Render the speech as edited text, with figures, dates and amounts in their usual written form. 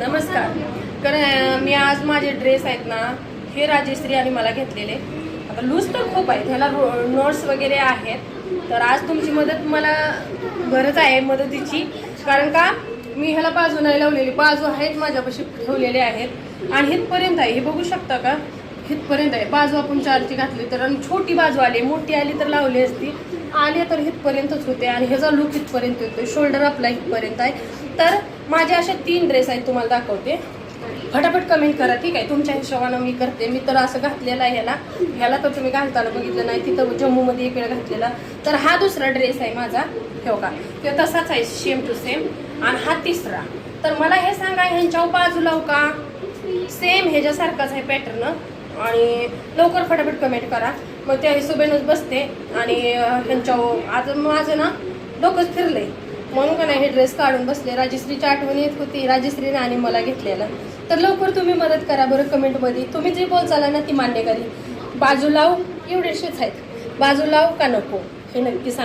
नमस्कार. कारण मी आज माझे ड्रेस आहेत ना हे राजश्री आणि मला घेतलेले. आता लूज तर खूप आहे, ह्याला नोट्स वगैरे आहेत. तर आज तुमची मदत मला गरज आहे मदतीची. कारण का मी ह्याला बाजू नाही लावलेली, बाजू आहेत माझ्यापाशी ठेवलेले आहेत आणि हितपर्यंत आहे. हे बघू शकता का, हितपर्यंत आहे. बाजू आपण चारची घातली तर, आणि छोटी बाजू आली, मोठी आली तर लावली असती. आले तर हितपर्यंतच होते आणि ह्याचा लुक हितपर्यंत येतो, शोल्डर आपला हितपर्यंत आहे. तर माझे असे 3 ड्रेस आहेत, तुम्हाला दाखवते. फटाफट कमेंट करा, ठीक आहे. तुमच्या हिशोबानं मी करते. मी तर असं घातलेलं आहे ह्याला तर तुम्ही घालताना बघितलं नाही, तिथं जम्मूमध्ये एक वेळ घातलेला. तर हा दुसरा ड्रेस आहे माझा, ठेव का, तो तसाच आहे सेम टू सेम. आणि हा तिसरा. तर मला हे सांगा, ह्यांच्या बाजू लावू का सेम ह्याच्यासारखाच आहे पॅटर्न? आणि लवकर फटाफट कमेंट करा, मग त्या हिशोबानेच बसते. आणि ह्यांच्या आज माझं ना डोकंच फिरलंय म्हणून का नाही हे ड्रेस काढून बसले. राजश्रीची आठवण येत होती, राजश्रीने आणि मला घेतलेलं. तर लवकर तुम्ही मदत करा बरं कमेंटमध्ये. तुम्ही जे बोलचाल ना ती मान्य करी. बाजू लाव एवढेशेच आहेत, बाजू लाव का नको हे नक्की सांगा.